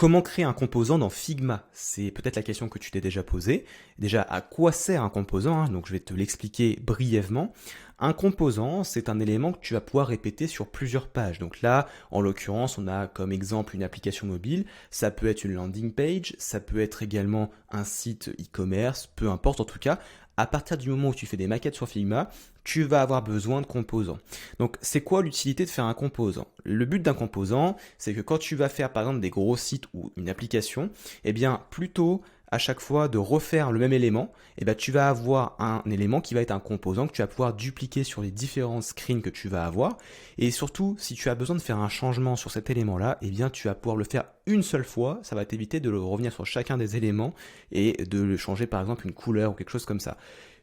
Comment créer un composant dans Figma? C'est peut-être la question que tu t'es déjà posée. Déjà, à quoi sert un composant, hein? Donc, je vais te l'expliquer brièvement. Un composant, c'est un élément que tu vas pouvoir répéter sur plusieurs pages. Donc là, en l'occurrence, on a comme exemple une application mobile. Ça peut être une landing page, ça peut être également un site e-commerce, peu importe en tout cas. À partir du moment où tu fais des maquettes sur Figma, tu vas avoir besoin de composants. Donc, c'est quoi l'utilité de faire un composant? Le but d'un composant, c'est que quand tu vas faire par exemple des gros sites ou une application, eh bien, plutôt à chaque fois de refaire le même élément, eh bien, tu vas avoir un élément qui va être un composant que tu vas pouvoir dupliquer sur les différents screens que tu vas avoir. Et surtout, si tu as besoin de faire un changement sur cet élément-là, eh bien, tu vas pouvoir le faire une seule fois. Ça va t'éviter de revenir sur chacun des éléments et de le changer par exemple une couleur ou quelque chose comme ça.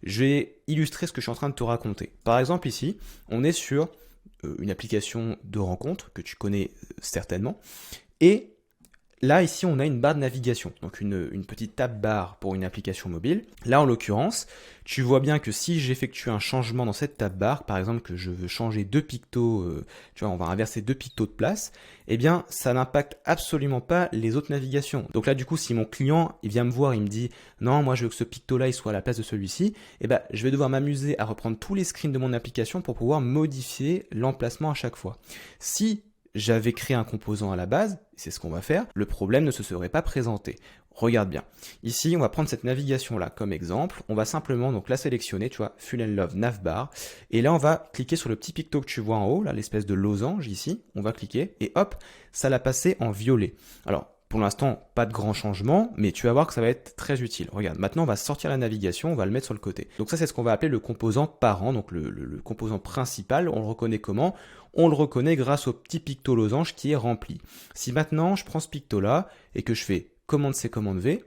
Je vais illustrer ce que je suis en train de te raconter. Par exemple ici, on est sur une application de rencontre que tu connais certainement. Et là, ici, on a une barre de navigation, donc une petite tab barre pour une application mobile. Là, en l'occurrence, tu vois bien que si j'effectue un changement dans cette tab barre, par exemple que je veux changer deux pictos, tu vois, on va inverser deux pictos de place, eh bien, ça n'impacte absolument pas les autres navigations. Donc là, du coup, si mon client il vient me voir, il me dit « Non, moi, je veux que ce picto-là, il soit à la place de celui-ci », eh ben, je vais devoir m'amuser à reprendre tous les screens de mon application pour pouvoir modifier l'emplacement à chaque fois. Si j'avais créé un composant à la base, c'est ce qu'on va faire, le problème ne se serait pas présenté. Regarde bien. Ici, on va prendre cette navigation-là comme exemple. On va simplement donc la sélectionner, tu vois, Full and Love Navbar. Et là, on va cliquer sur le petit picto que tu vois en haut, là, l'espèce de losange ici. On va cliquer et hop, ça l'a passé en violet. Alors, pour l'instant, pas de grand changement, mais tu vas voir que ça va être très utile. Regarde, maintenant on va sortir la navigation, on va le mettre sur le côté. Donc ça, c'est ce qu'on va appeler le composant parent, donc le composant principal. On le reconnaît comment? On le reconnaît grâce au petit picto losange qui est rempli. Si maintenant je prends ce picto-là et que je fais commande C, commande V,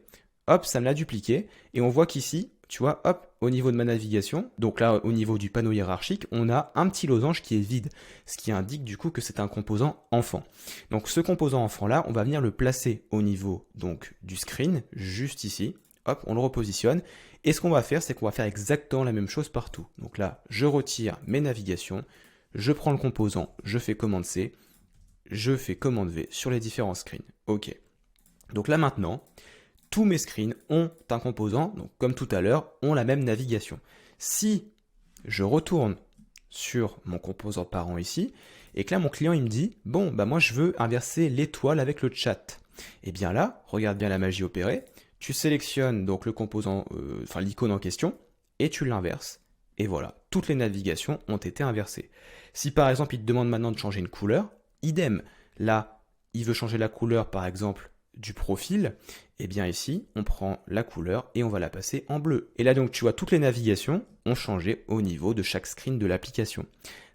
hop, ça me l'a dupliqué. Et on voit qu'ici, tu vois, hop, au niveau de ma navigation, donc là, au niveau du panneau hiérarchique, on a un petit losange qui est vide, ce qui indique du coup que c'est un composant enfant. Donc ce composant enfant-là, on va venir le placer au niveau donc du screen, juste ici. Hop, on le repositionne. Et ce qu'on va faire, c'est qu'on va faire exactement la même chose partout. Donc là, je retire mes navigations, je prends le composant, je fais commande C, je fais commande V sur les différents screens. OK. Donc là maintenant, tous mes screens ont un composant, donc comme tout à l'heure, ont la même navigation. Si je retourne sur mon composant parent ici, et que là mon client il me dit, bon bah moi je veux inverser l'étoile avec le chat. Et bien là, regarde bien la magie opérée, tu sélectionnes donc le composant, enfin l'icône en question, et tu l'inverses. Et voilà, toutes les navigations ont été inversées. Si par exemple il te demande maintenant de changer une couleur, idem, là il veut changer la couleur par exemple du profil, et bien ici, on prend la couleur et on va la passer en bleu. Et là donc tu vois, toutes les navigations ont changé au niveau de chaque screen de l'application.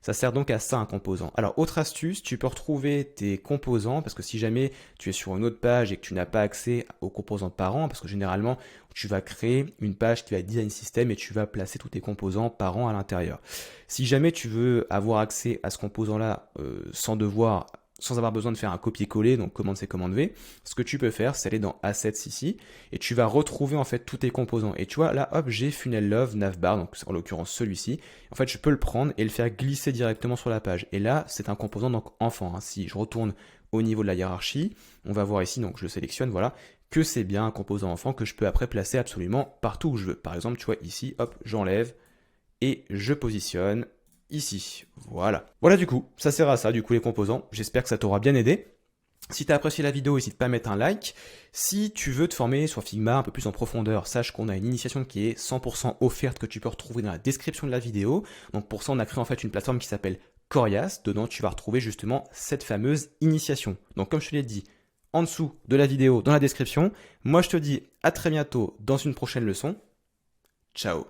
Ça sert donc à ça un composant. Alors autre astuce, tu peux retrouver tes composants, parce que si jamais tu es sur une autre page et que tu n'as pas accès aux composants parents, parce que généralement tu vas créer une page qui va être design system et tu vas placer tous tes composants parents à l'intérieur. Si jamais tu veux avoir accès à ce composant-là sans avoir besoin de faire un copier-coller, donc commande C, commande V, ce que tu peux faire, c'est aller dans Assets ici, et tu vas retrouver en fait tous tes composants. Et tu vois, là, hop, j'ai Funnel Love, Navbar, donc en l'occurrence celui-ci. En fait, je peux le prendre et le faire glisser directement sur la page. Et là, c'est un composant donc enfant. Hein. Si je retourne au niveau de la hiérarchie, on va voir ici, donc je le sélectionne, voilà, que c'est bien un composant enfant que je peux après placer absolument partout où je veux. Par exemple, tu vois, ici, hop, j'enlève et je positionne ici, voilà. Voilà du coup, ça sert à ça, du coup les composants. J'espère que ça t'aura bien aidé. Si tu as apprécié la vidéo, n'hésite pas à mettre un like. Si tu veux te former sur Figma un peu plus en profondeur, sache qu'on a une initiation qui est 100% offerte que tu peux retrouver dans la description de la vidéo. Donc pour ça, on a créé en fait une plateforme qui s'appelle Corias. Dedans, tu vas retrouver justement cette fameuse initiation. Donc comme je te l'ai dit, en dessous de la vidéo, dans la description. Moi, je te dis à très bientôt dans une prochaine leçon. Ciao.